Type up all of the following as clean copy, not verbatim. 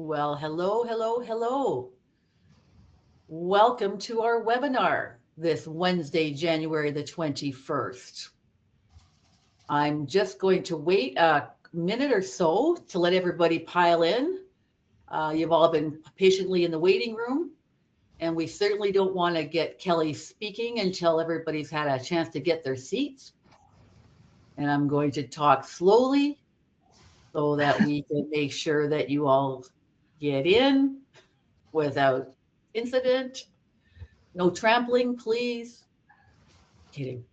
Well, hello, hello, hello. Welcome to our webinar this Wednesday, January the 21st. I'm just going to wait a minute or so to let everybody pile in. You've all been patiently in the waiting room, and we certainly don't want to get Kelly speaking until everybody's had a chance to get their seats. And I'm going to talk slowly so that we can make sure that you all get in without incident. No trampling, please. Kidding.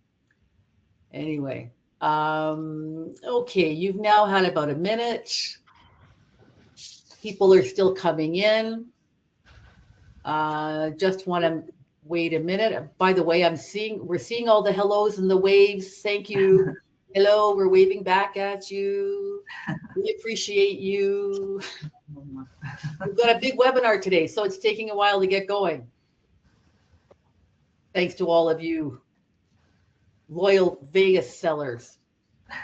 Anyway, okay, you've now had about a minute. People are still coming in. Just want to wait a minute. By the way, we're seeing all the hellos and the waves. Thank you. Hello, we're waving back at you. We appreciate you. We've got a big webinar today, so it's taking a while to get going. Thanks to all of you loyal Vegas sellers.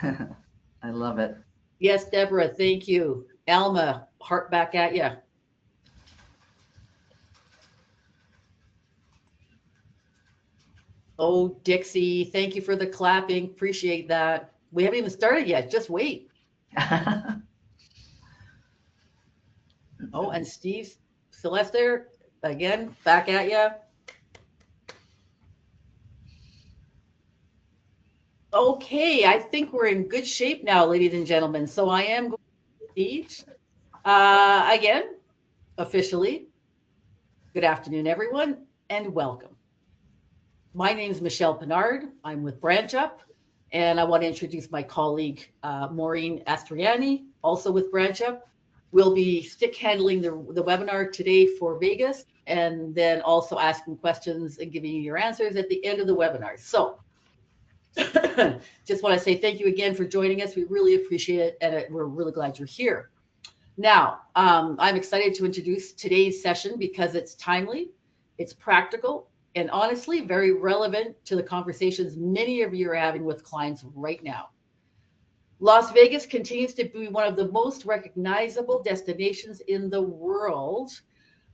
I love it. Yes, Deborah, thank you. Alma, heart back at you. Oh, Dixie, thank you for the clapping. Appreciate that. We haven't even started yet. Just wait. Oh, and Steve Celeste, again, back at you. Okay, I think we're in good shape now, ladies and gentlemen. So I am going to proceed again, officially. Good afternoon, everyone, and welcome. My name is Michelle Pinard. I'm with BranchUp, and I want to introduce my colleague, Maureen Astriani, also with BranchUp. We'll be stick handling the webinar today for Vegas, and then also asking questions and giving you your answers at the end of the webinar. So just want to say thank you again for joining us. We really appreciate it, and we're really glad you're here. Now, I'm excited to introduce today's session because it's timely, it's practical, and honestly, very relevant to the conversations many of you are having with clients right now. Las Vegas continues to be one of the most recognizable destinations in the world,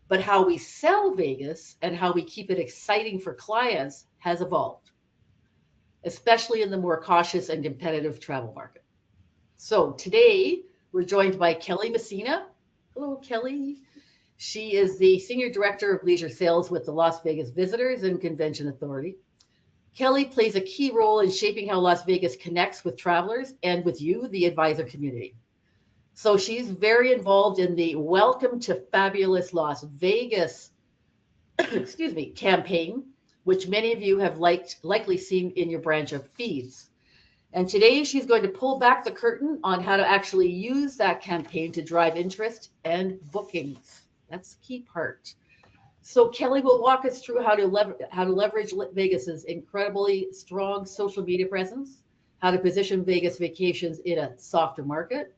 but how we sell Vegas and how we keep it exciting for clients has evolved, especially in the more cautious and competitive travel market. So today, we're joined by Kelly Messina. Hello, Kelly. She is the Senior Director of Leisure Sales with the Las Vegas Visitors and Convention Authority. Kelly plays a key role in shaping how Las Vegas connects with travelers and with you, the advisor community. So she's very involved in the Welcome to Fabulous Las Vegas campaign, which many of you have likely seen in your BranchUp feeds. And today she's going to pull back the curtain on how to actually use that campaign to drive interest and bookings. That's the key part. So Kelly will walk us through how to leverage Vegas's incredibly strong social media presence, how to position Vegas vacations in a softer market,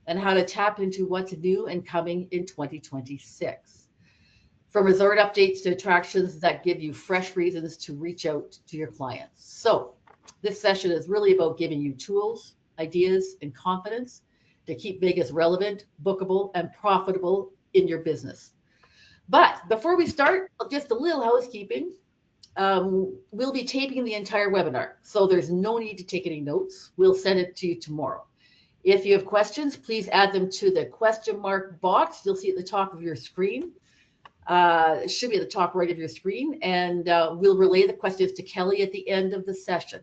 and how to tap into what's new and coming in 2026. From resort updates to attractions that give you fresh reasons to reach out to your clients. So this session is really about giving you tools, ideas, and confidence to keep Vegas relevant, bookable, and profitable in your business. But before we start, just a little housekeeping. We'll be taping the entire webinar, so there's no need to take any notes. We'll send it to you tomorrow. If you have questions, please add them to the question mark box you'll see at the top of your screen. It should be at the top right of your screen, and we'll relay the questions to Kelly at the end of the session.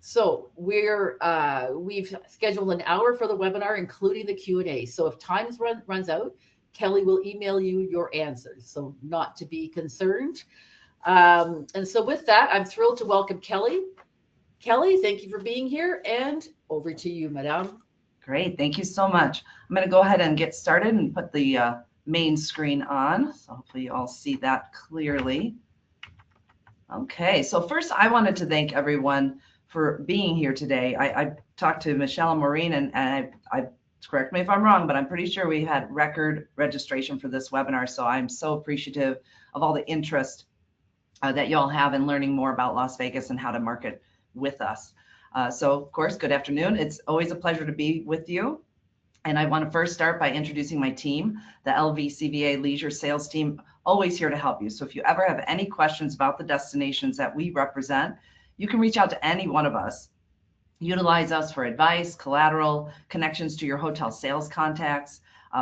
So we've scheduled an hour for the webinar, including the Q&A. So if time runs out, Kelly will email you your answers. So not to be concerned. And so with that, I'm thrilled to welcome Kelly. Kelly, thank you for being here, and over to you, Madame. Great, thank you so much. I'm going to go ahead and get started and put the main screen on. So hopefully you all see that clearly. Okay, so first I wanted to thank everyone for being here today. I talked to Michelle and Maureen, and I correct me if I'm wrong, but I'm pretty sure we had record registration for this webinar. So I'm so appreciative of all the interest that y'all have in learning more about Las Vegas and how to market with us. So of course, good afternoon. It's always a pleasure to be with you. And I want to first start by introducing my team, the LVCVA Leisure Sales Team, always here to help you. So if you ever have any questions about the destinations that we represent, you can reach out to any one of us. Utilize us for advice, collateral, connections to your hotel sales contacts,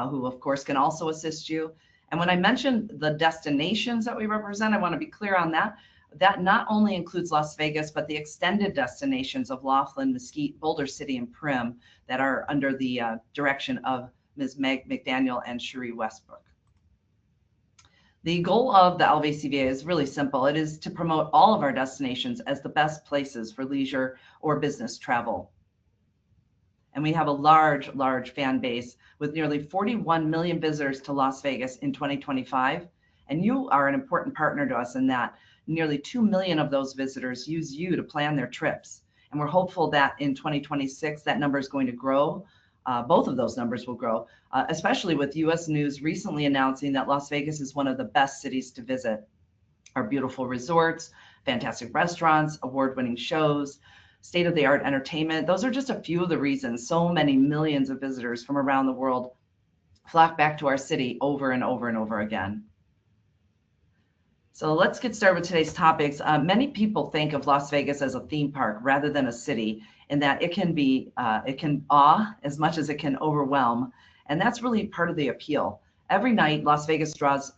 who of course can also assist you. And when I mention the destinations that we represent, I want to be clear on that. That not only includes Las Vegas, but the extended destinations of Laughlin, Mesquite, Boulder City, and Primm that are under the direction of Ms. Meg McDaniel and Cherie Westbrook. The goal of the LVCVA is really simple. It is to promote all of our destinations as the best places for leisure or business travel. And we have a large, large fan base with nearly 41 million visitors to Las Vegas in 2025. And you are an important partner to us in that. Nearly 2 million of those visitors use you to plan their trips. And we're hopeful that in 2026, that number is going to grow. Both of those numbers will grow, especially with US News recently announcing that Las Vegas is one of the best cities to visit. Our beautiful resorts, fantastic restaurants, award-winning shows, state-of-the-art entertainment. Those are just a few of the reasons so many millions of visitors from around the world flock back to our city over and over and over again. So let's get started with today's topics. Many people think of Las Vegas as a theme park rather than a city, in that it can awe as much as it can overwhelm. And that's really part of the appeal. Every night, Las Vegas draws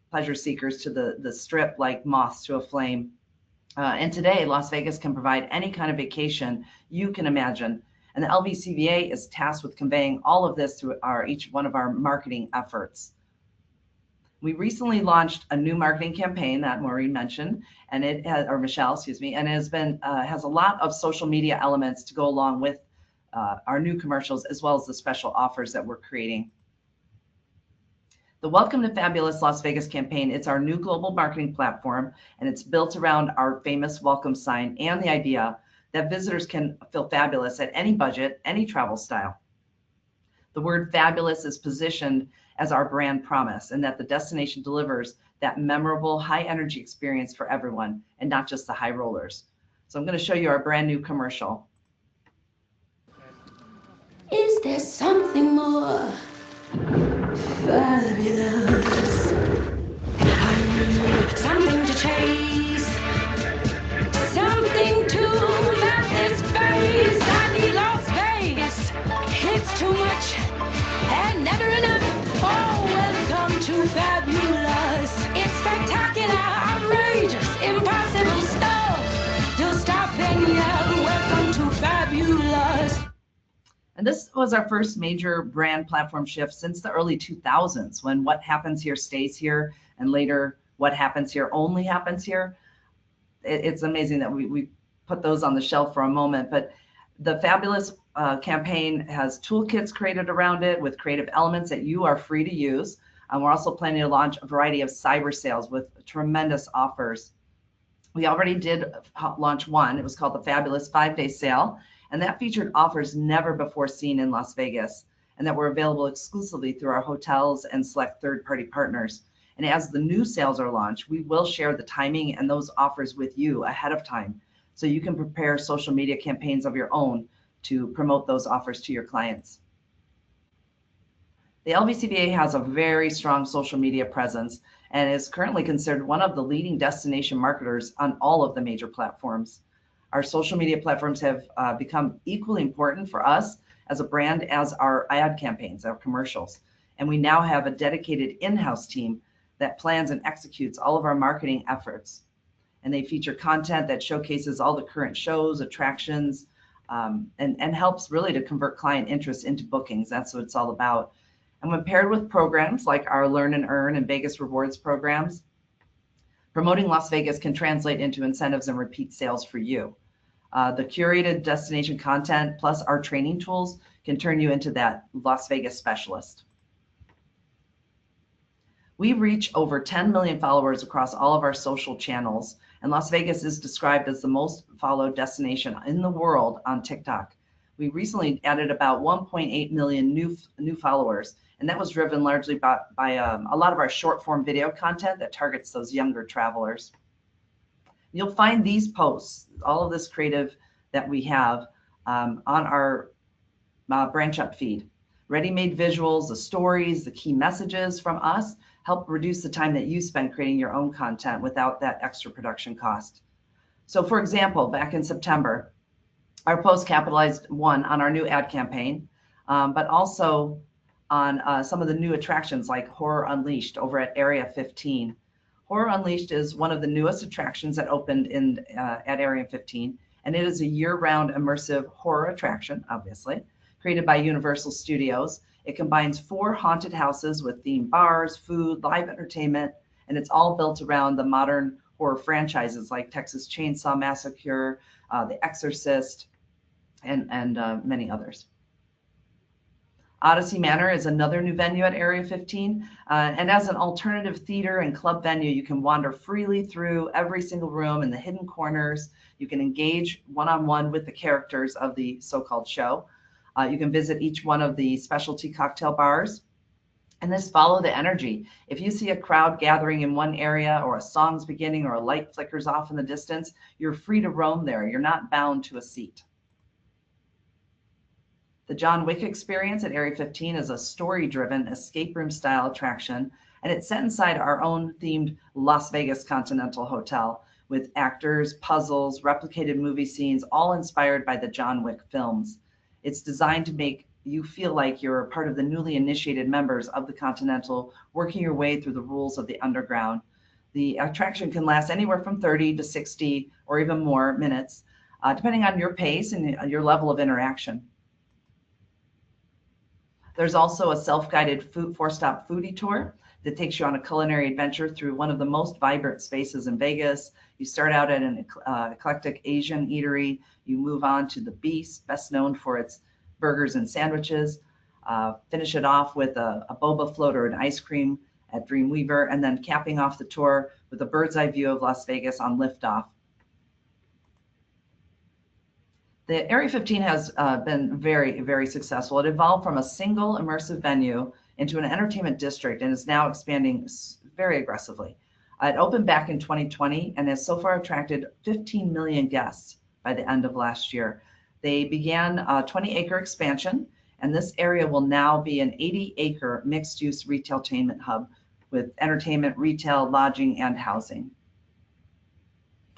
pleasure seekers to the strip like moths to a flame. And today, Las Vegas can provide any kind of vacation you can imagine. And the LVCVA is tasked with conveying all of this through each one of our marketing efforts. We recently launched a new marketing campaign that Maureen mentioned, and it has, or Michelle, excuse me, and it has a lot of social media elements to go along with our new commercials, as well as the special offers that we're creating. The Welcome to Fabulous Las Vegas campaign, it's our new global marketing platform, and it's built around our famous welcome sign and the idea that visitors can feel fabulous at any budget, any travel style. The word fabulous is positioned as our brand promise, and that the destination delivers that memorable high energy experience for everyone and not just the high rollers. So I'm going to show you our brand new commercial. Is there something more fabulous? Something to chase, something to melt this face. I need Las Vegas. It's too much and never enough. Oh, welcome to fabulous. It's spectacular, outrageous, impossible stuff. Just stop and yell, welcome to fabulous. And this was our first major brand platform shift since the early 2000s, when what happens here stays here, and later what happens here only happens here. It's amazing that we put those on the shelf for a moment, but the Fabulous campaign has toolkits created around it with creative elements that you are free to use. We're also planning to launch a variety of cyber sales with tremendous offers. We already did launch one. It was called the Fabulous 5-Day Sale, and that featured offers never before seen in Las Vegas, and that were available exclusively through our hotels and select third-party partners. And as the new sales are launched, we will share the timing and those offers with you ahead of time, so you can prepare social media campaigns of your own to promote those offers to your clients. The LVCVA has a very strong social media presence and is currently considered one of the leading destination marketers on all of the major platforms. Our social media platforms have become equally important for us as a brand as our ad campaigns, our commercials. And we now have a dedicated in-house team that plans and executes all of our marketing efforts. And they feature content that showcases all the current shows, attractions, and helps really to convert client interest into bookings. That's what it's all about. And when paired with programs like our Learn and Earn and Vegas Rewards programs, promoting Las Vegas can translate into incentives and repeat sales for you. The curated destination content plus our training tools can turn you into that Las Vegas specialist. We reach over 10 million followers across all of our social channels, and Las Vegas is described as the most followed destination in the world on TikTok. We recently added about 1.8 million new followers, and that was driven largely by a lot of our short form video content that targets those younger travelers. You'll find these posts, all of this creative that we have on our Branch Up feed. Ready-made visuals, the stories, the key messages from us help reduce the time that you spend creating your own content without that extra production cost. So for example, back in September, our post capitalized one on our new ad campaign, but also on some of the new attractions like Horror Unleashed over at Area 15. Horror Unleashed is one of the newest attractions that opened at Area 15, and it is a year-round immersive horror attraction, obviously, created by Universal Studios. It combines 4 haunted houses with themed bars, food, live entertainment, and it's all built around the modern horror franchises like Texas Chainsaw Massacre, The Exorcist, and many others. Odyssey Manor is another new venue at Area 15. And as an alternative theater and club venue, you can wander freely through every single room in the hidden corners. You can engage one-on-one with the characters of the so-called show. You can visit each one of the specialty cocktail bars and just follow the energy. If you see a crowd gathering in one area or a song's beginning or a light flickers off in the distance, you're free to roam there. You're not bound to a seat. The John Wick Experience at Area 15 is a story-driven escape room style attraction, and it's set inside our own themed Las Vegas Continental Hotel with actors, puzzles, replicated movie scenes, all inspired by the John Wick films. It's designed to make you feel like you're part of the newly initiated members of the Continental, working your way through the rules of the underground. The attraction can last anywhere from 30 to 60 or even more minutes, depending on your pace and your level of interaction. There's also a self-guided 4-stop foodie tour that takes you on a culinary adventure through one of the most vibrant spaces in Vegas. You start out at an eclectic Asian eatery. You move on to the Beast, best known for its burgers and sandwiches. Finish it off with a boba float or an ice cream at Dreamweaver, and then capping off the tour with a bird's eye view of Las Vegas on liftoff. The Area 15 has been very, very successful. It evolved from a single immersive venue into an entertainment district and is now expanding very aggressively. It opened back in 2020 and has so far attracted 15 million guests by the end of last year. They began a 20-acre expansion, and this area will now be an 80-acre mixed-use retailtainment hub with entertainment, retail, lodging, and housing.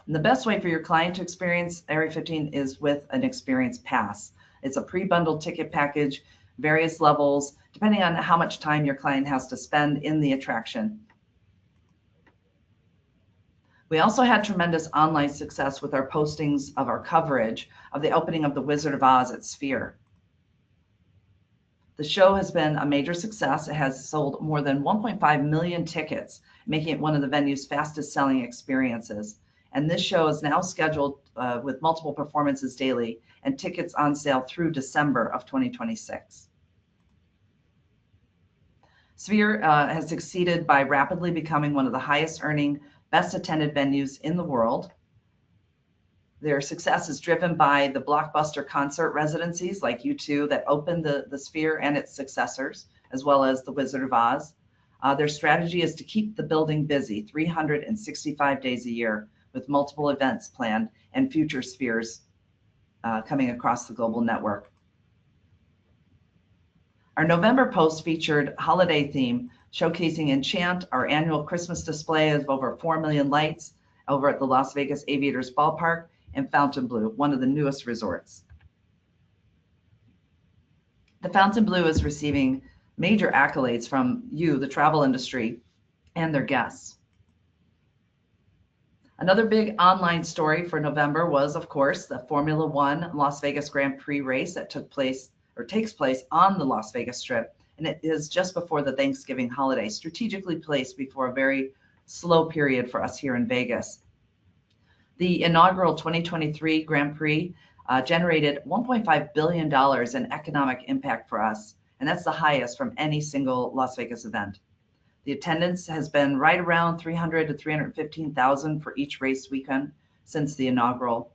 And the best way for your client to experience Area 15 is with an experience pass. It's a pre-bundled ticket package, various levels, depending on how much time your client has to spend in the attraction. We also had tremendous online success with our postings of our coverage of the opening of the Wizard of Oz at Sphere. The show has been a major success. It has sold more than 1.5 million tickets, making it one of the venue's fastest selling experiences. And this show is now scheduled with multiple performances daily and tickets on sale through December of 2026. Sphere has succeeded by rapidly becoming one of the highest earning, best attended venues in the world. Their success is driven by the blockbuster concert residencies like U2 that opened the Sphere and its successors, as well as the Wizard of Oz. Their strategy is to keep the building busy 365 days a year, with multiple events planned and future Spheres coming across the global network. Our November post featured holiday theme, showcasing Enchant, our annual Christmas display of over 4 million lights over at the Las Vegas Aviators Ballpark, and Fontainebleau, one of the newest resorts. The Fontainebleau is receiving major accolades from you, the travel industry, and their guests. Another big online story for November was, of course, the Formula One Las Vegas Grand Prix race that takes place on the Las Vegas Strip, and it is just before the Thanksgiving holiday, strategically placed before a very slow period for us here in Vegas. The inaugural 2023 Grand Prix generated $1.5 billion in economic impact for us, and that's the highest from any single Las Vegas event. The attendance has been right around 300 to 315,000 for each race weekend since the inaugural.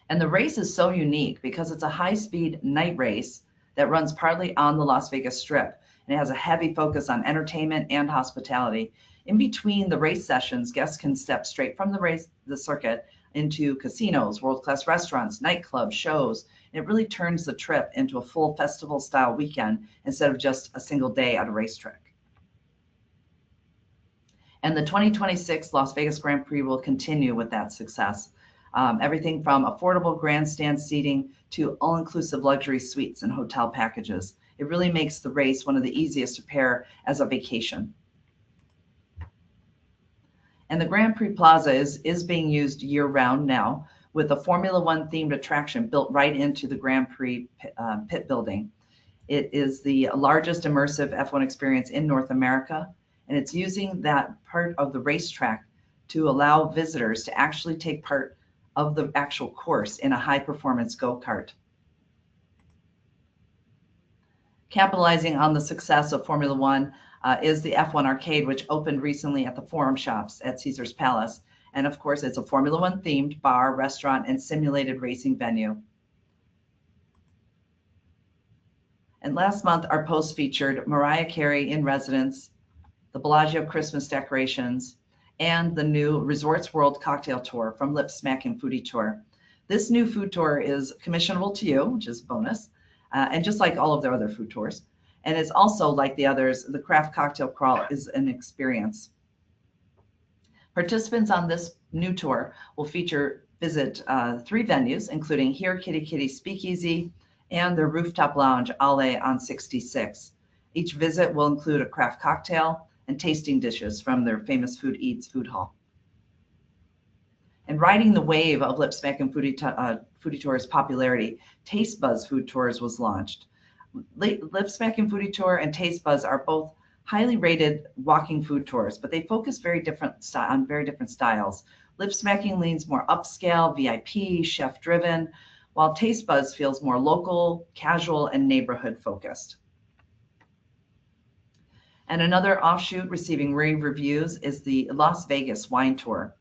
And the race is so unique because it's a high-speed night race that runs partly on the Las Vegas Strip, and it has a heavy focus on entertainment and hospitality. In between the race sessions, guests can step straight from the circuit into casinos, world-class restaurants, nightclubs, shows, It really turns the trip into a full festival-style weekend instead of just a single day at a racetrack. And the 2026 Las Vegas Grand Prix will continue with that success. Everything from affordable grandstand seating to all-inclusive luxury suites and hotel packages. It really makes the race one of the easiest to pair as a vacation. And the Grand Prix Plaza is being used year-round now with a Formula One themed attraction built right into the Grand Prix pit building. It is the largest immersive F1 experience in North America, and it's using that part of the racetrack to allow visitors to actually take part of the actual course in a high-performance go-kart. Capitalizing on the success of Formula One is the F1 Arcade, which opened recently at the Forum Shops at Caesar's Palace. And of course, it's a Formula One themed bar, restaurant, and simulated racing venue. And last month, our post featured Mariah Carey in residence, the Bellagio Christmas decorations, and the new Resorts World Cocktail Tour from Lip Smacking Foodie Tour. This new food tour is commissionable to you, which is a bonus, and just like all of their other food tours. And it's also like the others, the craft cocktail crawl is an experience. Participants on this new tour will visit 3 venues, including Here Kitty Kitty Speakeasy and their rooftop lounge, Ale on 66. Each visit will include a craft cocktail and tasting dishes from their famous Food Eats food hall. And riding the wave of Lip Smacking Foodie Tour's popularity, Taste Buzz Food Tours was launched. Lip Smacking Foodie Tour and Taste Buzz are both highly rated walking food tours, but they focus on very different styles. Lip Smacking leans more upscale, VIP, chef-driven, while Taste Buzz feels more local, casual, and neighborhood focused. And another offshoot receiving rave reviews is the Las Vegas Wine Tour.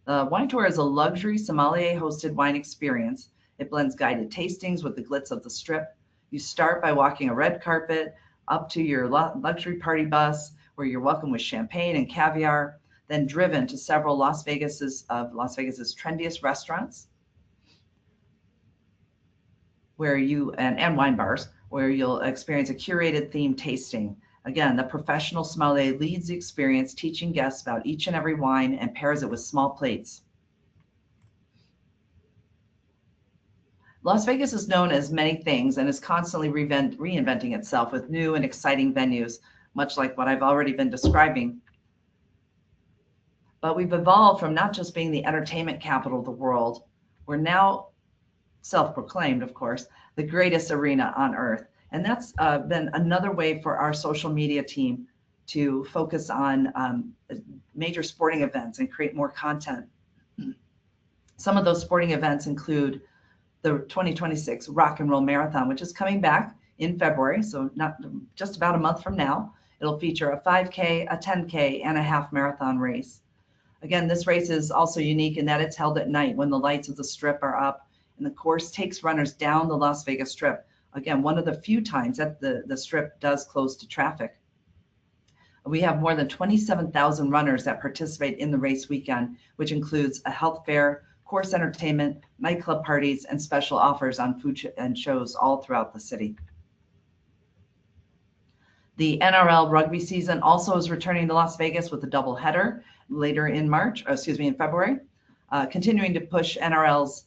The Wine Tour is a luxury sommelier-hosted wine experience. It blends guided tastings with the glitz of the Strip. You start by walking a red carpet up to your luxury party bus, where you're welcomed with champagne and caviar, then driven to several Las Vegas's trendiest restaurants, and wine bars, where you'll experience a curated theme tasting. Again, the professional sommelier leads the experience, teaching guests about each and every wine and pairs it with small plates. Las Vegas is known as many things and is constantly reinventing itself with new and exciting venues, much like what I've already been describing. But we've evolved from not just being the entertainment capital of the world, we're now self-proclaimed, of course, the greatest arena on earth. And that's been another way for our social media team to focus on major sporting events and create more content. Some of those sporting events include the 2026 Rock and Roll Marathon, which is coming back in February, so not just about a month from now. It'll feature a 5K, a 10K, and a half marathon race. Again, this race is also unique in that it's held at night when the lights of the Strip are up, and the course takes runners down the Las Vegas Strip. Again, one of the few times that the Strip does close to traffic. We have more than 27,000 runners that participate in the race weekend, which includes a health fair, course entertainment, nightclub parties, and special offers on food and shows all throughout the city. The NRL rugby season also is returning to Las Vegas with a doubleheader later in February, continuing to push NRL's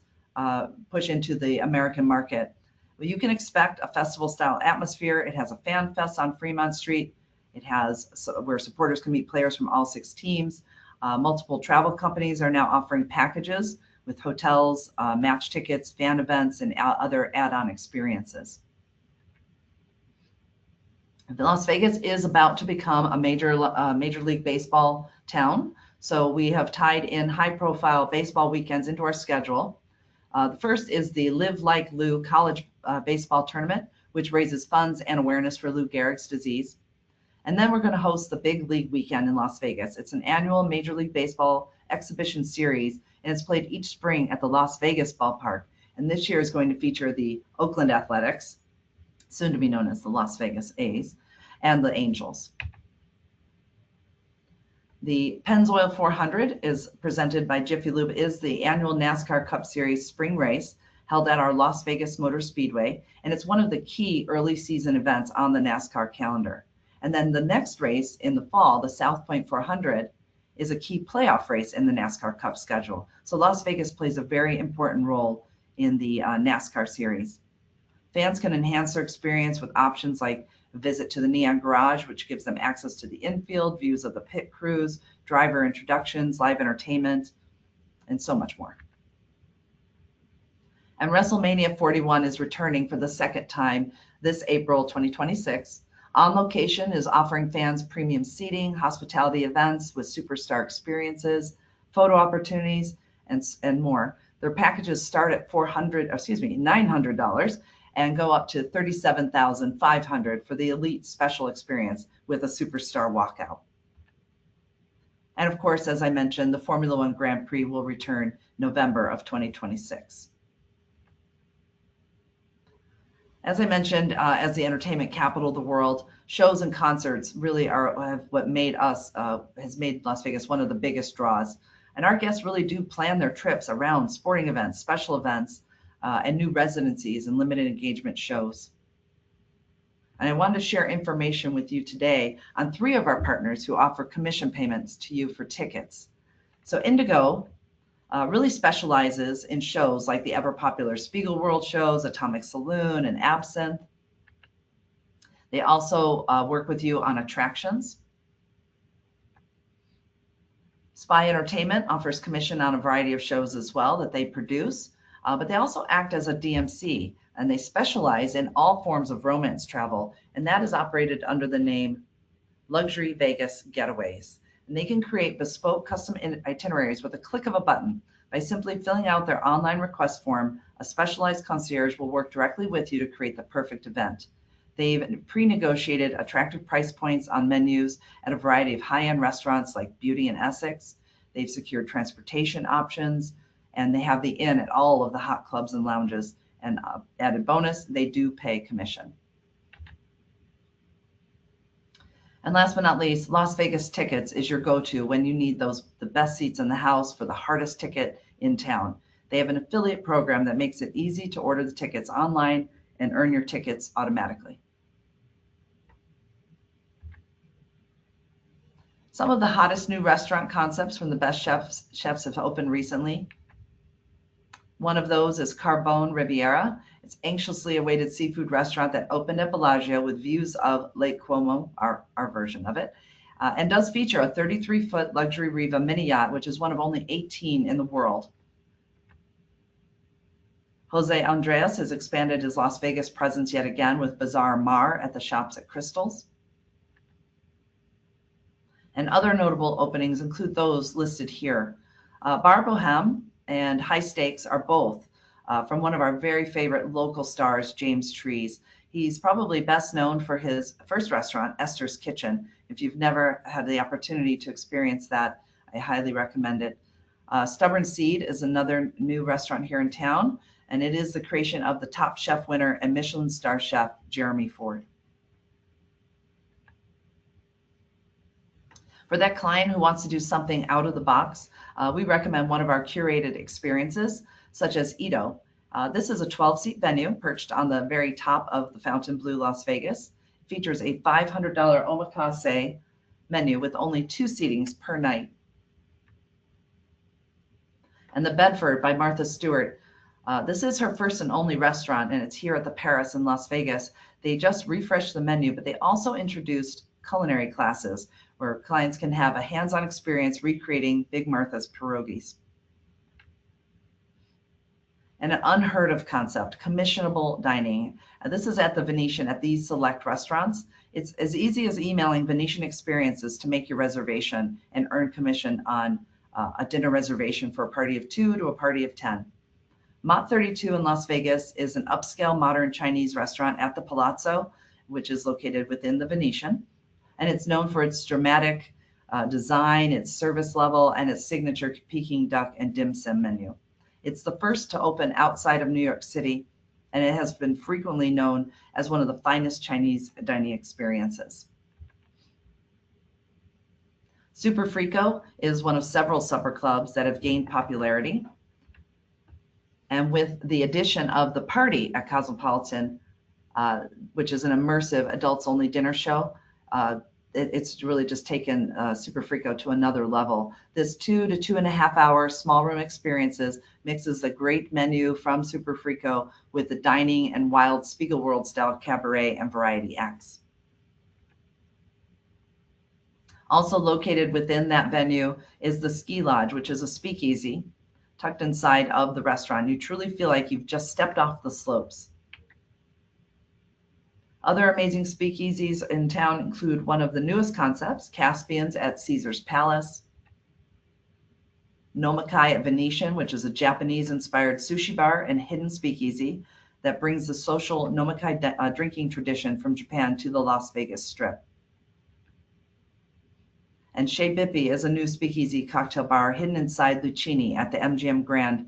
push into the American market. Well, you can expect a festival-style atmosphere. It has a fan fest on Fremont Street. It has where supporters can meet players from all 6 teams. Multiple travel companies are now offering packages with hotels, match tickets, fan events, and other add-on experiences. Las Vegas is about to become a Major League Baseball town. So we have tied in high-profile baseball weekends into our schedule. The first is the Live Like Lou College Baseball Tournament, which raises funds and awareness for Lou Gehrig's disease. And then we're going to host the Big League Weekend in Las Vegas. It's an annual Major League Baseball exhibition series, and it's played each spring at the Las Vegas ballpark. And this year is going to feature the Oakland Athletics, soon to be known as the Las Vegas A's, and the Angels. The Pennzoil 400 is presented by Jiffy Lube, is the annual NASCAR Cup Series spring race. held at our Las Vegas Motor Speedway, and it's one of the key early season events on the NASCAR calendar. And then the next race in the fall, the South Point 400, is a key playoff race in the NASCAR Cup schedule. So Las Vegas plays a very important role in the NASCAR series. Fans can enhance their experience with options like a visit to the Neon Garage, which gives them access to the infield, views of the pit crews, driver introductions, live entertainment, and so much more. And WrestleMania 41 is returning for the second time this April 2026. On Location is offering fans premium seating, hospitality events with superstar experiences, photo opportunities, and more. Their packages start at $900 and go up to $37,500 for the elite special experience with a superstar walkout. And of course, as I mentioned, the Formula One Grand Prix will return November of 2026. As I mentioned, as the entertainment capital of the world, shows and concerts really are what has made Las Vegas one of the biggest draws. And our guests really do plan their trips around sporting events, special events, and new residencies and limited engagement shows. And I wanted to share information with you today on 3 of our partners who offer commission payments to you for tickets. So Indigo really specializes in shows like the ever-popular Spiegel World shows, Atomic Saloon, and Absinthe. They also work with you on attractions. Spy Entertainment offers commission on a variety of shows as well that they produce, but they also act as a DMC, and they specialize in all forms of romance travel, and that is operated under the name Luxury Vegas Getaways. And they can create bespoke custom itineraries with a click of a button. By simply filling out their online request form, a specialized concierge will work directly with you to create the perfect event. They've pre-negotiated attractive price points on menus at a variety of high-end restaurants like Beauty and Essex. They've secured transportation options, and they have the inn at all of the hot clubs and lounges. And added bonus, they do pay commission. And last but not least, Las Vegas Tickets is your go-to when you need the best seats in the house for the hardest ticket in town. They have an affiliate program that makes it easy to order the tickets online and earn your tickets automatically. Some of the hottest new restaurant concepts from the best chefs have opened recently. One of those is Carbone Riviera. It's anxiously awaited seafood restaurant that opened at Bellagio with views of Lake Como, our version of it, and does feature a 33-foot luxury Riva mini yacht, which is one of only 18 in the world. Jose Andres has expanded his Las Vegas presence yet again with Bazaar Mar at the Shops at Crystals. And other notable openings include those listed here. Bar Bohème and High Stakes are both from one of our very favorite local stars, James Trees. He's probably best known for his first restaurant, Esther's Kitchen. If you've never had the opportunity to experience that, I highly recommend it. Stubborn Seed is another new restaurant here in town, and it is the creation of the Top Chef winner and Michelin star chef, Jeremy Ford. For that client who wants to do something out of the box, we recommend one of our curated experiences, such as Ito. This is a 12-seat venue perched on the very top of the Fontainebleau Las Vegas. It features a $500 omakase menu with only 2 seatings per night. And the Bedford by Martha Stewart. This is her first and only restaurant, and it's here at the Paris in Las Vegas. They just refreshed the menu, but they also introduced culinary classes where clients can have a hands-on experience recreating Big Martha's pierogies. And an unheard of concept, commissionable dining. This is at the Venetian at these select restaurants. It's as easy as emailing Venetian Experiences to make your reservation and earn commission on a dinner reservation for a party of 2 to a party of 10. Mott 32 in Las Vegas is an upscale modern Chinese restaurant at the Palazzo, which is located within the Venetian. And it's known for its dramatic design, its service level, and its signature Peking duck and dim sum menu. It's the first to open outside of New York City, and it has been frequently known as one of the finest Chinese dining experiences. Super Frico is one of several supper clubs that have gained popularity. And with the addition of the party at Cosmopolitan, which is an immersive adults-only dinner show, it's really just taken Super Frico to another level. This 2 to 2.5 hour small room experiences mixes a great menu from Super Frico with the dining and wild Spiegelworld style cabaret and variety acts. Also located within that venue is the Ski Lodge, which is a speakeasy tucked inside of the restaurant. You truly feel like you've just stepped off the slopes. Other amazing speakeasies in town include one of the newest concepts, Caspian's at Caesar's Palace, Nomikai at Venetian, which is a Japanese-inspired sushi bar and hidden speakeasy that brings the social Nomikai drinking tradition from Japan to the Las Vegas Strip. And Chez Bippi is a new speakeasy cocktail bar hidden inside Lucchini at the MGM Grand.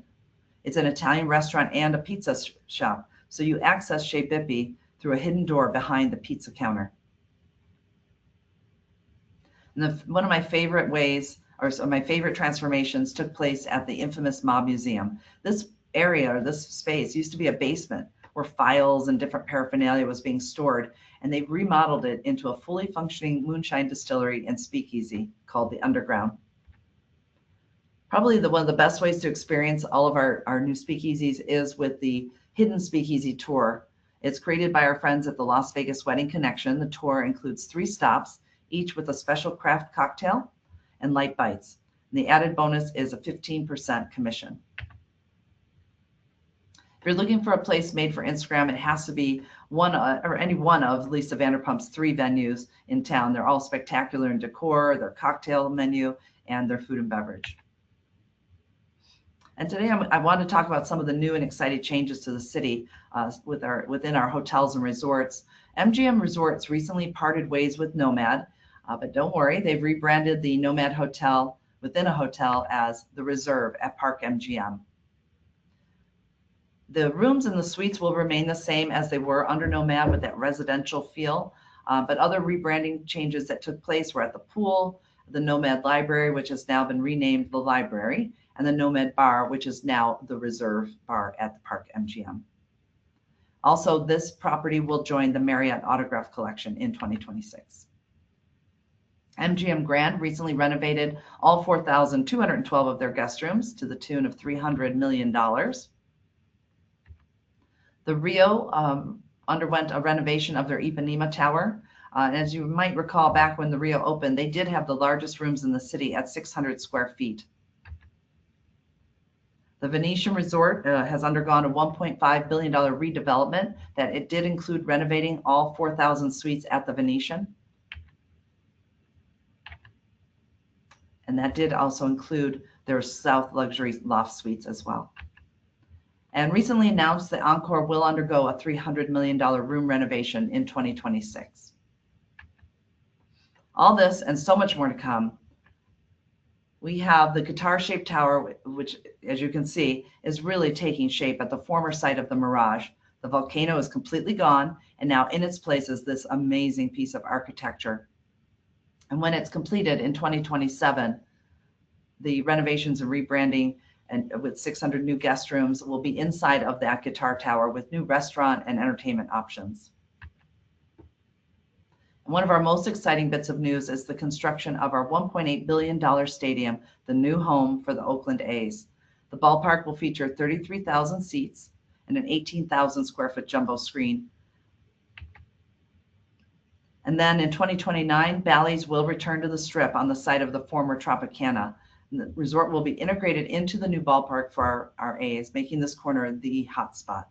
It's an Italian restaurant and a pizza shop, so you access Chez Bippi through a hidden door behind the pizza counter. And one of my favorite ways, or my favorite transformations, took place at the infamous Mob Museum. This area, or this space, used to be a basement where files and different paraphernalia was being stored, and they remodeled it into a fully functioning moonshine distillery and speakeasy called the Underground. Probably one of the best ways to experience all of our new speakeasies is with the Hidden Speakeasy Tour. It's created by our friends at the Las Vegas Wedding Connection. The tour includes 3 stops, each with a special craft cocktail and light bites. And the added bonus is a 15% commission. If you're looking for a place made for Instagram, it has to be any one of Lisa Vanderpump's 3 venues in town. They're all spectacular in decor, their cocktail menu, and their food and beverage. And today I want to talk about some of the new and exciting changes to the city within our hotels and resorts. MGM Resorts recently parted ways with Nomad, but don't worry, they've rebranded the Nomad Hotel within a hotel as the Reserve at Park MGM. The rooms and the suites will remain the same as they were under Nomad with that residential feel, but other rebranding changes that took place were at the pool, the Nomad Library, which has now been renamed the Library, and the Nomad Bar, which is now the Reserve Bar at the Park MGM. Also, this property will join the Marriott Autograph Collection in 2026. MGM Grand recently renovated all 4,212 of their guest rooms to the tune of $300 million. The Rio underwent a renovation of their Ipanema Tower. As you might recall, back when the Rio opened, they did have the largest rooms in the city at 600 square feet. The Venetian Resort has undergone a $1.5 billion redevelopment that it did include renovating all 4,000 suites at the Venetian. And that did also include their South Luxury Loft Suites as well. And recently announced that Encore will undergo a $300 million room renovation in 2026. All this and so much more to come. We have the guitar-shaped tower, which, as you can see, is really taking shape at the former site of the Mirage. The volcano is completely gone, and now in its place is this amazing piece of architecture. And when it's completed in 2027, the renovations and rebranding and with 600 new guest rooms will be inside of that guitar tower with new restaurant and entertainment options. And one of our most exciting bits of news is the construction of our $1.8 billion stadium, the new home for the Oakland A's. The ballpark will feature 33,000 seats and an 18,000 square foot jumbo screen. And then in 2029, Bally's will return to the Strip on the site of the former Tropicana. The resort will be integrated into the new ballpark for our A's, making this corner the hotspot.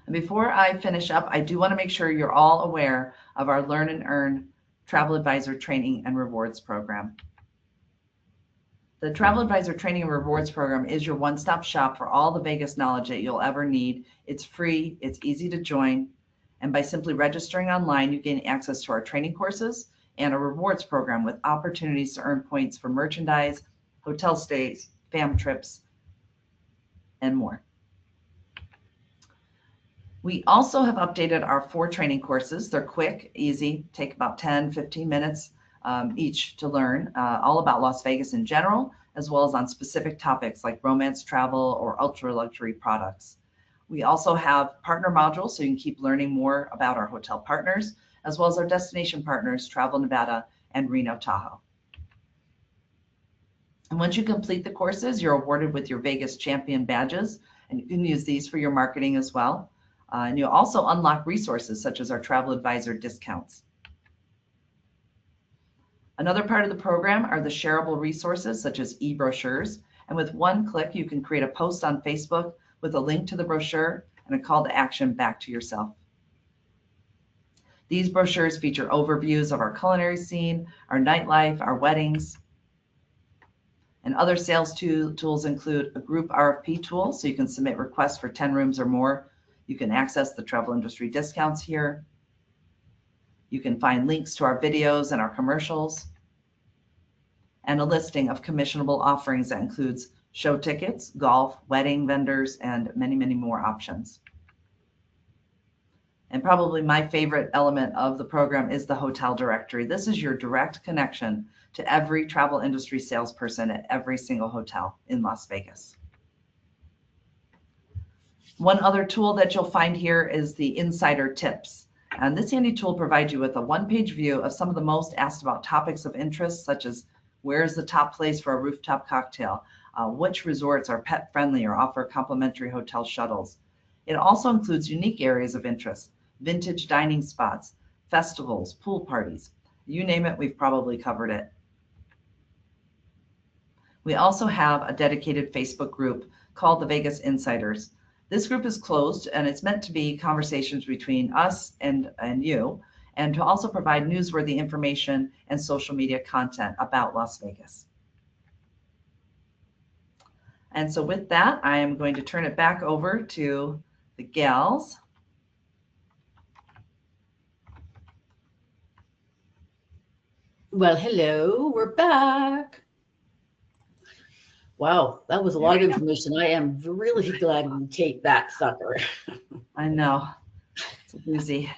And before I finish up, I do want to make sure you're all aware of our Learn and Earn Travel Advisor Training and Rewards Program. The Travel Advisor Training and Rewards Program is your one-stop shop for all the Vegas knowledge that you'll ever need. It's free, it's easy to join, and by simply registering online, you gain access to our training courses and a rewards program with opportunities to earn points for merchandise, hotel stays, fam trips, and more. We also have updated our 4 training courses. They're quick, easy, take about 10, 15 minutes each to learn, all about Las Vegas in general, as well as on specific topics like romance travel or ultra luxury products. We also have partner modules, so you can keep learning more about our hotel partners, as well as our destination partners, Travel Nevada and Reno Tahoe. And once you complete the courses, you're awarded with your Vegas Champion badges, and you can use these for your marketing as well. And you'll also unlock resources such as our travel advisor discounts. Another part of the program are the shareable resources such as e-brochures. And with one click, you can create a post on Facebook with a link to the brochure and a call to action back to yourself. These brochures feature overviews of our culinary scene, our nightlife, our weddings. And other sales tools include a group RFP tool, so you can submit requests for 10 rooms or more. You can access the travel industry discounts here. You can find links to our videos and our commercials, and a listing of commissionable offerings that includes show tickets, golf, wedding vendors, and many, many more options. And probably my favorite element of the program is the hotel directory. This is your direct connection to every travel industry salesperson at every single hotel in Las Vegas. One other tool that you'll find here is the Insider Tips. And this handy tool provides you with a one-page view of some of the most asked about topics of interest, such as where is the top place for a rooftop cocktail, which resorts are pet-friendly or offer complimentary hotel shuttles. It also includes unique areas of interest, vintage dining spots, festivals, pool parties. You name it, we've probably covered it. We also have a dedicated Facebook group called the Vegas Insiders. This group is closed, and it's meant to be conversations between us and you, and to also provide newsworthy information and social media content about Las Vegas. And so with that, I am going to turn it back over to the gals. Well, hello, we're back. Wow, that was a lot of information. I am really glad we take that sucker. I know, it's busy.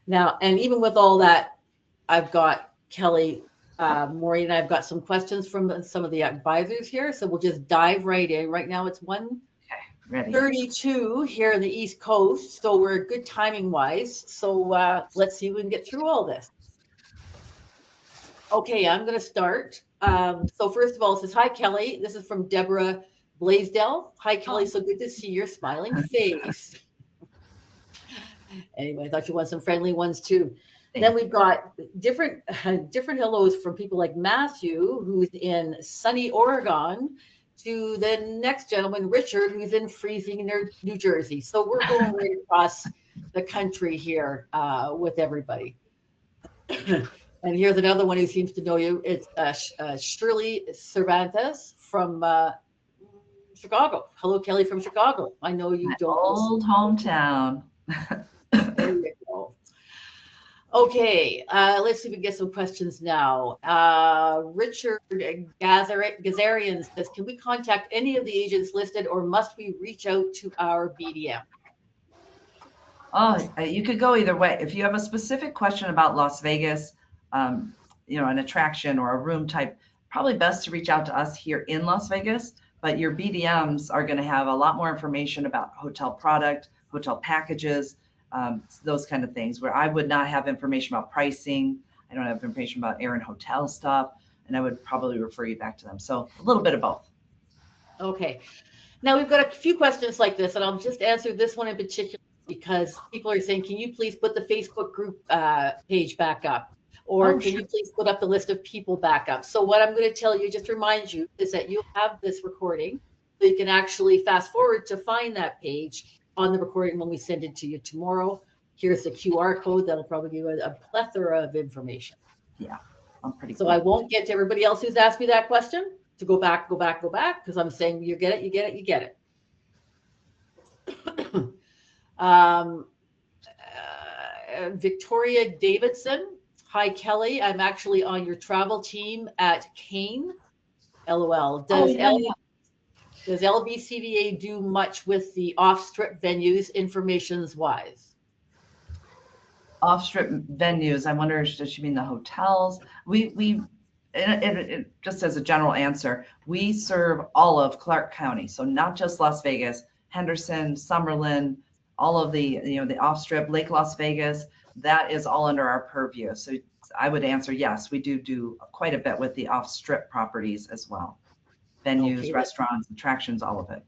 Now, and even with all that, I've got Kelly, Maureen, and I've got some questions from some of the advisors here. So we'll just dive right in. Right now it's 1:32 here in the East Coast. So we're good timing wise. So let's see if we can get through all this. Okay, I'm going to start. So first of all, it says, hi, Kelly. This is from Deborah Blaisdell. Hi, Kelly. So good to see your smiling face. Anyway, I thought you wanted some friendly ones too. Then we've got different hellos from people like Matthew, who's in sunny Oregon, to the next gentleman, Richard, who's in freezing New Jersey. So we're going right across the country here with everybody. And here's another one who seems to know you. It's Shirley Cervantes from Chicago. Hello, Kelly from Chicago. I know you My don't. Old hometown. There you go. Okay, let's see if we can get some questions now. Richard Gazarian says, can we contact any of the agents listed, or must we reach out to our BDM? Oh, you could go either way. If you have a specific question about Las Vegas, an attraction or a room type, probably best to reach out to us here in Las Vegas, but your BDMs are going to have a lot more information about hotel product, hotel packages, those kind of things, where I would not have information about pricing. I don't have information about air and hotel stuff, and I would probably refer you back to them. So a little bit of both. Okay. Now we've got a few questions like this, and I'll just answer this one in particular because people are saying, can you please put the Facebook group page back up? Or can you please put up the list of people back up? So what I'm going to tell you, just remind you, is that you'll have this recording. So you can actually fast forward to find that page on the recording when we send it to you tomorrow. Here's the QR code. That'll probably give you a plethora of information. Yeah, I'm pretty So I won't get to everybody else who's asked me that question to go back, because I'm saying you get it. Victoria Davidson. Hi, Kelly. I'm actually on your travel team at Kane. LOL. Does LBCVA do much with the off-strip venues, informations-wise? Off-strip venues. I wonder, does she mean the hotels? We just as a general answer, we serve all of Clark County, so not just Las Vegas, Henderson, Summerlin, all of the the off strip, Lake Las Vegas. That is all under our purview. So I would answer yes, we do quite a bit with the off strip properties as well, venues, Okay, restaurants, attractions, all of it.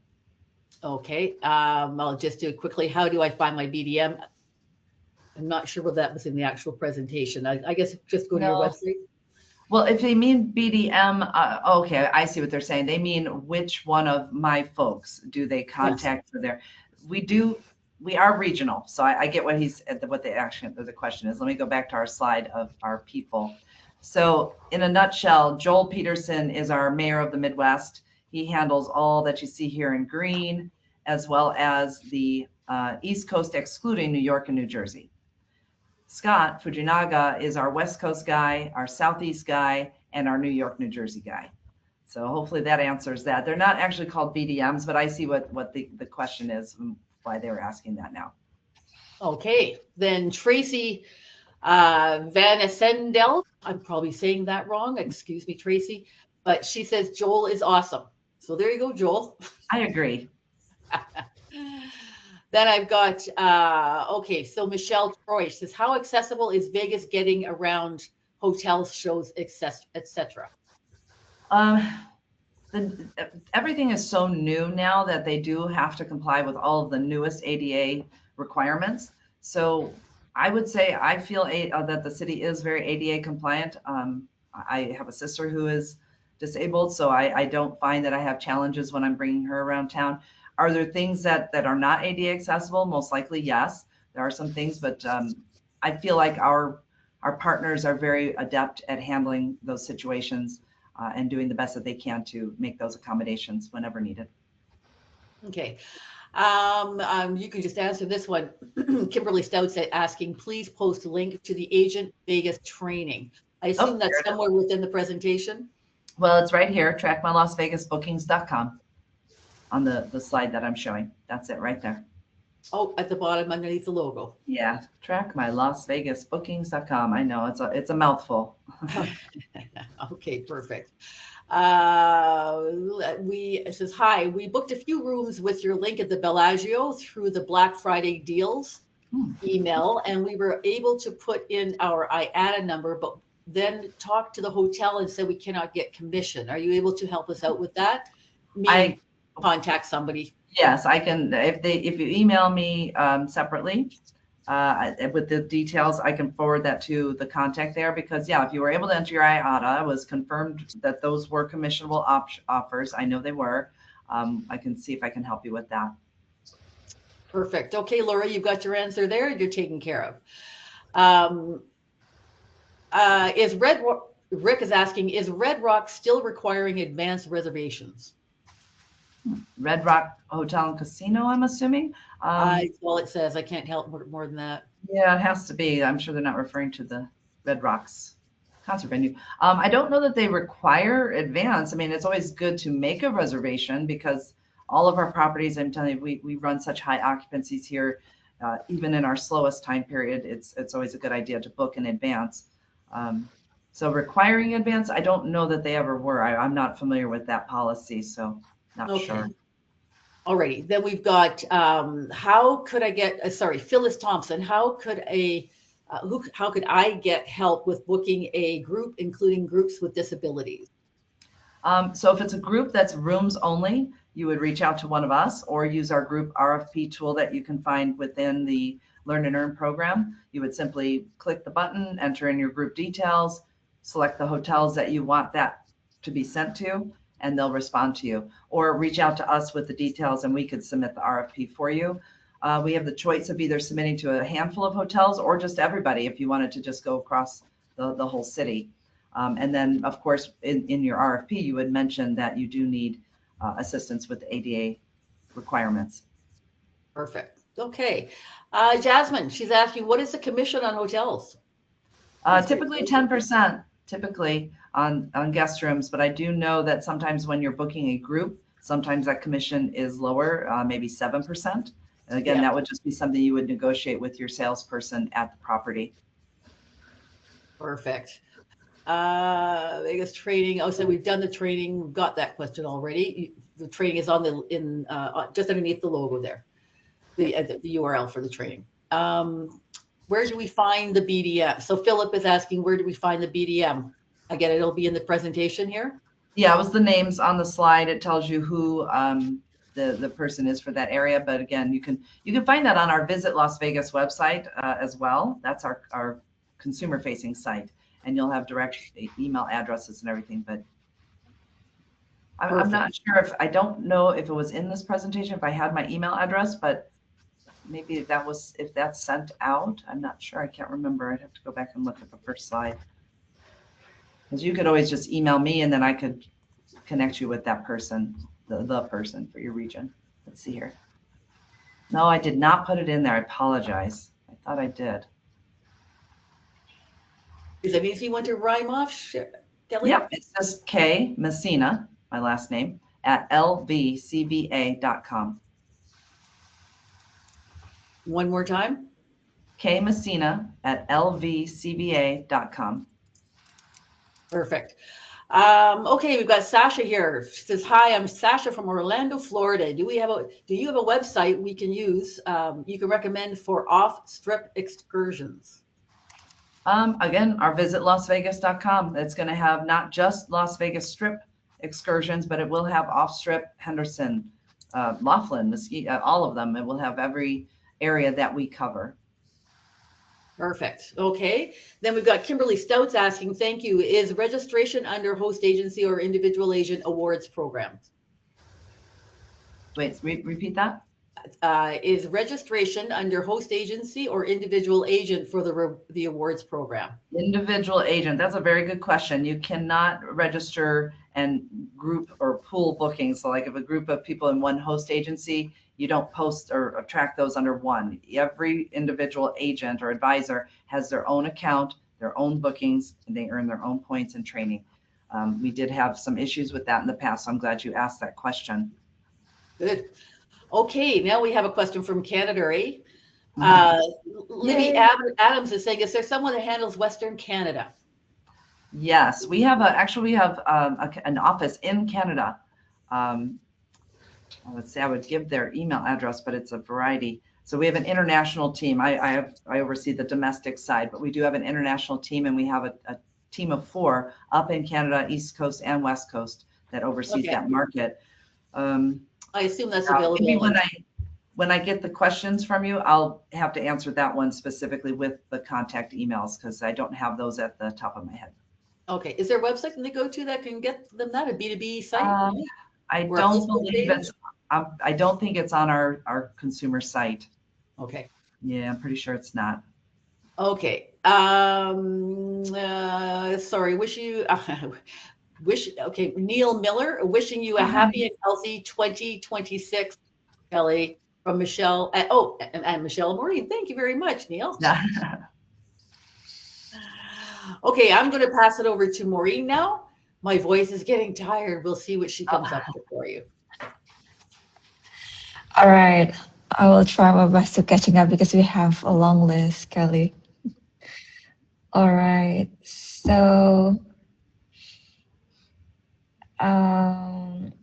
okay. I'll just do it quickly. How do I find my BDM? I'm not sure what that was in the actual presentation. I guess just go to your No. website. Well, if they mean BDM, okay, I see what they're saying. They mean which one of my folks do they contact for their? We are regional, so I get what the question is. Let me go back to our slide of our people. So in a nutshell, Joel Peterson is our mayor of the Midwest. He handles all that you see here in green, as well as the East Coast, excluding New York and New Jersey. Scott Fujinaga is our West Coast guy, our Southeast guy, and our New York, New Jersey guy. So hopefully that answers that. They're not actually called BDMs, but I see what the question is and why they were asking that now. Okay, then Tracy Van Essendel, I'm probably saying that wrong. Excuse me, Tracy, but she says Joel is awesome. So there you go, Joel. I agree. Then I've got, okay, so Michelle Troy says, how accessible is Vegas getting around hotels, shows, etc.? Everything is so new now that they do have to comply with all of the newest ADA requirements. So I would say I feel that the city is very ADA compliant. I have a sister who is disabled, so I don't find that I have challenges when I'm bringing her around town. Are there things that are not ADA accessible? Most likely, yes. There are some things, but I feel like our partners are very adept at handling those situations and doing the best that they can to make those accommodations whenever needed. Okay. You can just answer this one. Kimberly Stout's asking, please post a link to the Agent Vegas training. I assume that's somewhere within the presentation. Well, it's right here, trackmylasvegasbookings.com on the slide that I'm showing. That's it right there. Oh, at the bottom underneath the logo. Yeah, trackmylasvegasbookings.com. I know it's a mouthful. Okay, perfect. It says, hi, we booked a few rooms with your link at the Bellagio through the Black Friday deals email, and we were able to put in our IATA number, but then talked to the hotel and said we cannot get commission. Are you able to help us out with that? I contact somebody. Yes, I can. If you email me separately with the details, I can forward that to the contact there. Because yeah, if you were able to enter your IATA, it was confirmed that those were commissionable offers. I know they were. I can see if I can help you with that. Perfect. Okay, Laura, you've got your answer there. You're taken care of. Rick is asking, is Red Rock still requiring advanced reservations? Red Rock Hotel and Casino, I'm assuming. Well, it says I can't help more than that. Yeah, it has to be. I'm sure they're not referring to the Red Rocks concert venue. I don't know that they require advance. I mean, it's always good to make a reservation because all of our properties, I'm telling you, we run such high occupancies here. Even in our slowest time period, it's always a good idea to book in advance. So requiring advance, I don't know that they ever were. I'm not familiar with that policy, so not sure. Alrighty, then we've got how could I get? Phyllis Thompson. How could I get help with booking a group, including groups with disabilities? So if it's a group that's rooms only, you would reach out to one of us or use our group RFP tool that you can find within the Learn and Earn program. You would simply click the button, enter in your group details, select the hotels that you want that to be sent to, and they'll respond to you. Or reach out to us with the details and we could submit the RFP for you. We have the choice of either submitting to a handful of hotels or just everybody if you wanted to just go across the whole city. And then, of course, in your RFP, you would mention that you do need assistance with the ADA requirements. Perfect. Okay. Jasmine, she's asking, what is the commission on hotels? Typically 10%, typically on guest rooms. But I do know that sometimes when you're booking a group, sometimes that commission is lower, maybe 7%. And again, that would just be something you would negotiate with your salesperson at the property. Perfect. Vegas training. Oh, so we've done the training. We've got that question already. The training is on just underneath the logo there, the URL for the training. Where do we find the BDM? So Philip is asking, where do we find the BDM? Again, it'll be in the presentation here. Yeah, it was the names on the slide. It tells you who the person is for that area. But again, you can find that on our Visit Las Vegas website as well. That's our consumer facing site, and you'll have direct email addresses and everything. But I'm not sure I don't know if it was in this presentation, if I had my email address, but maybe if that's sent out. I'm not sure. I can't remember. I'd have to go back and look at the first slide. Because you could always just email me and then I could connect you with that person, the person for your region. Let's see here. No, I did not put it in there. I apologize. I thought I did. Is that easy one to rhyme off, Kelly? Yep, it's just K Messina, my last name, at lvcva.com. One more time. K Messina at lvcva.com. Perfect. Okay, we've got Sasha here. She says, "Hi, I'm Sasha from Orlando, Florida. Do you have a website we can use? You can recommend for off-strip excursions?" Again, our visit lasvegas.com. It's going to have not just Las Vegas Strip excursions, but it will have off-strip, Henderson, Laughlin, Mesquite, all of them. It will have every area that we cover. Perfect. Okay. Then we've got Kimberly Stouts asking, "Thank you. Is registration under host agency or individual agent awards program?" Wait, repeat that? Is registration under host agency or individual agent for the awards program? Individual agent. That's a very good question. You cannot register and group or pool bookings. So like if a group of people in one host agency, you don't post or track those under one. Every individual agent or advisor has their own account, their own bookings, and they earn their own points in training. We did have some issues with that in the past, so I'm glad you asked that question. Good. Okay, now we have a question from Canada, eh? Libby Adams is saying, "Is there someone that handles Western Canada?" Yes, we have an office in Canada. Let's say I would give their email address, but it's a variety. So we have an international team. I oversee the domestic side, but we do have an international team, and we have a team of 4 up in Canada, East Coast and West Coast, that oversees that market. I assume that's available. Maybe when I get the questions from you, I'll have to answer that one specifically with the contact emails because I don't have those at the top of my head. Okay. Is there a website that they go to that can get them that, a B2B site? I don't believe it's. I don't think it's on our consumer site. Okay. Yeah, I'm pretty sure it's not. Okay. Sorry. Okay. Neil Miller, wishing you a happy and healthy 2026, Kelly, from Michelle. And Michelle Maureen. Thank you very much, Neil. Okay, I'm going to pass it over to Maureen now. My voice is getting tired. We'll see what she comes up with for you. All right. I will try my best to catching up because we have a long list, Kelly. All right. So,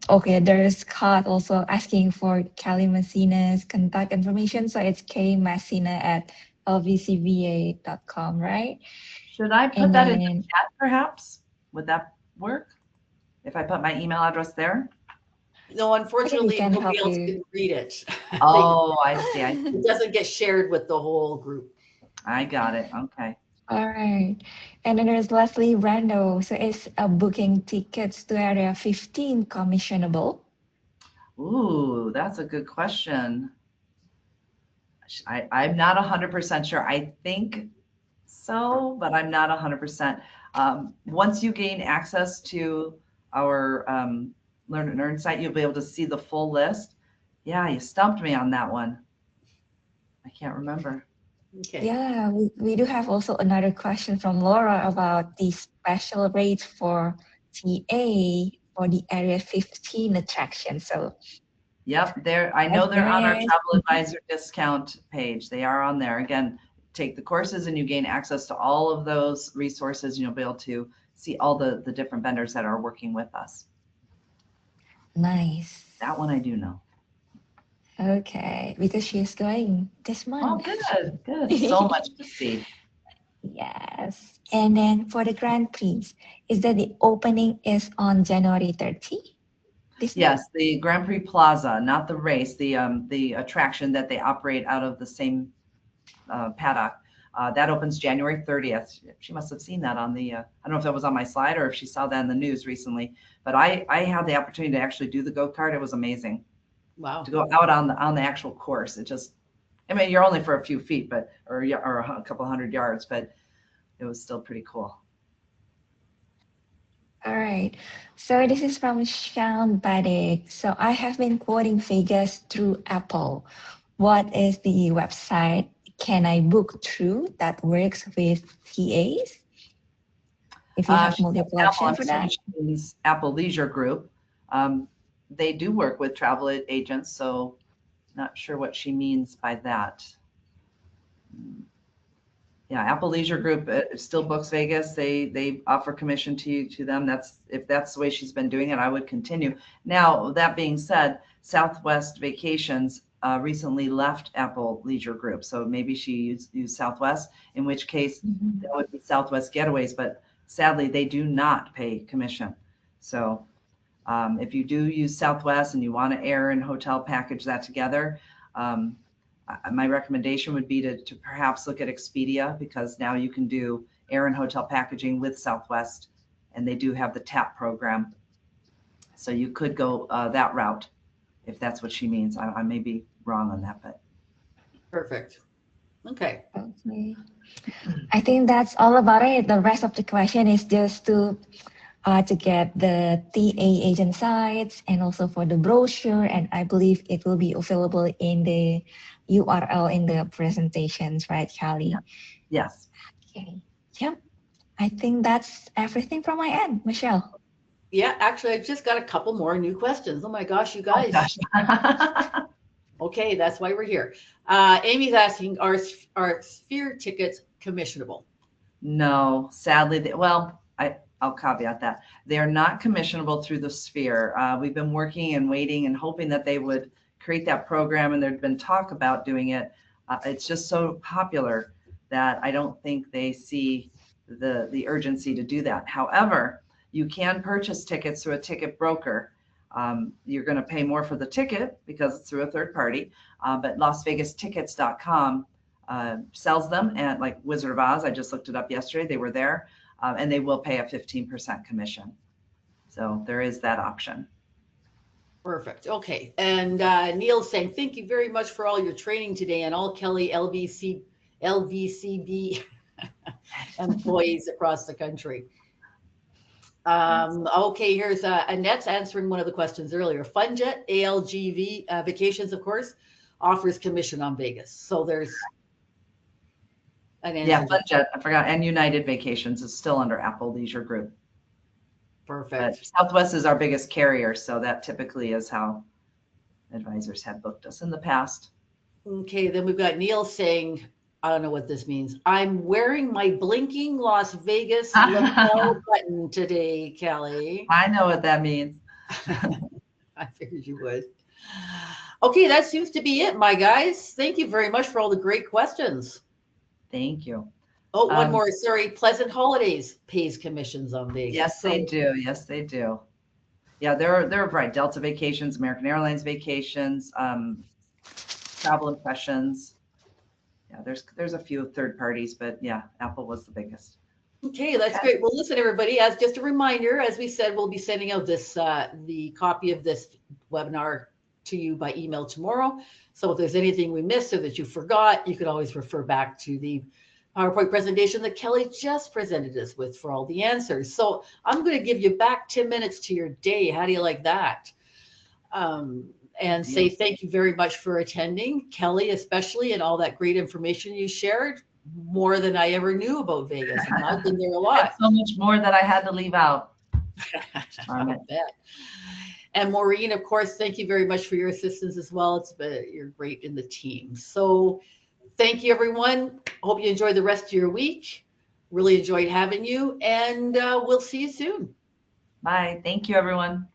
okay, there is Scott also asking for Kelly Messina's contact information. So it's kmessina@lvcva.com, right? Should I put that in the chat, perhaps? Would that work? If I put my email address there? No, unfortunately, nobody else can read it. Oh, I see. It doesn't get shared with the whole group. I got it. Okay. All right. And then there's Leslie Rando. So is booking tickets to Area 15 commissionable? Ooh, that's a good question. I'm not 100% sure. I think so, but I'm not 100%. Once you gain access to our Learn and Earn site, you'll be able to see the full list. Yeah, you stumped me on that one. I can't remember. Okay. Yeah, we do have also another question from Laura about the special rates for TA for the Area 15 attraction. So, yep, I know they're on our Travel Advisor discount page. They are on there. Again, take the courses and you gain access to all of those resources, and you'll be able to see all the different vendors that are working with us. Nice. That one I do know. Okay, because she's going this Oh, month. good, good. So much to see. Yes. And then for the Grand Prix, is that the opening is on January 30? This month? Yes, the Grand Prix Plaza, not the race, the attraction that they operate out of the same paddock. That opens January 30th. She must have seen that on the, I don't know if that was on my slide or if she saw that in the news recently, but I had the opportunity to actually do the go-kart. It was amazing Wow. to go out on the actual course. It just, I mean, you're only for a few feet, but, or a couple hundred yards, but it was still pretty cool. All right. So this is from Sean Badek. So I have been quoting Vegas through Apple. What is the website can I book through that works with TAs? If you have multiple options for that. Apple Leisure Group. They do work with travel agents, so not sure what she means by that. Yeah, Apple Leisure Group still books Vegas. They offer commission to them. If that's the way she's been doing it, I would continue. Now, that being said, Southwest Vacations recently left Apple Leisure Group, so maybe she used Southwest, in which case that would be Southwest Getaways, but sadly, they do not pay commission. So if you do use Southwest and you want to air and hotel package that together, my recommendation would be to perhaps look at Expedia, because now you can do air and hotel packaging with Southwest, and they do have the TAP program. So you could go that route if that's what she means. I may be wrong on that, but. Perfect. Okay. Okay. I think that's all about it. The rest of the question is just to get the TA agent sites and also for the brochure. And I believe it will be available in the URL in the presentations, right, Callie? Yes. Okay. Yep. I think that's everything from my end. Michelle. Yeah, actually, I just got a couple more new questions. Oh my gosh, you guys. Oh, gosh. Okay, that's why we're here. Amy's asking, are Sphere tickets commissionable? No, sadly, I'll caveat that. They are not commissionable through the Sphere. We've been working and waiting and hoping that they would create that program, and there'd been talk about doing it. It's just so popular that I don't think they see the urgency to do that. However, you can purchase tickets through a ticket broker. You're going to pay more for the ticket because it's through a third party, but LasVegasTickets.com sells them at like Wizard of Oz. I just looked it up yesterday. They were there, and they will pay a 15% commission. So there is that option. Perfect. Okay. And Neil's saying, thank you very much for all your training today and all Kelly LVCB employees across the country. Okay, here's Annette's answering one of the questions earlier. FunJet, ALGV Vacations, of course, offers commission on Vegas. So there's an answer. Yeah, FunJet, I forgot. And United Vacations is still under Apple Leisure Group. Perfect. But Southwest is our biggest carrier, so that typically is how advisors have booked us in the past. Okay, then we've got Neil saying, I don't know what this means. I'm wearing my blinking Las Vegas lapel button today, Kelly. I know what that means. I figured you would. Okay, that seems to be it, my guys. Thank you very much for all the great questions. Thank you. Oh, one more. Sorry. Pleasant Holidays pays commissions on Vegas. Yes, they do. Yes, they do. Yeah, they're right. Delta Vacations, American Airlines Vacations, Travel Impressions. Yeah, there's a few third parties, but yeah, Apple was the biggest. Okay, that's great. Well, listen, everybody, as just a reminder, as we said, we'll be sending out this the copy of this webinar to you by email tomorrow. So if there's anything we missed or that you forgot, you could always refer back to the PowerPoint presentation that Kelly just presented us with for all the answers. So I'm going to give you back 10 minutes to your day. How do you like that? And say thank you very much for attending, Kelly especially, and all that great information you shared, more than I ever knew about Vegas. And I've been there a lot. So much more that I had to leave out. I bet. And Maureen, of course, thank you very much for your assistance as well. You're great in the team. So thank you, everyone. Hope you enjoy the rest of your week. Really enjoyed having you, and we'll see you soon. Bye. Thank you, everyone.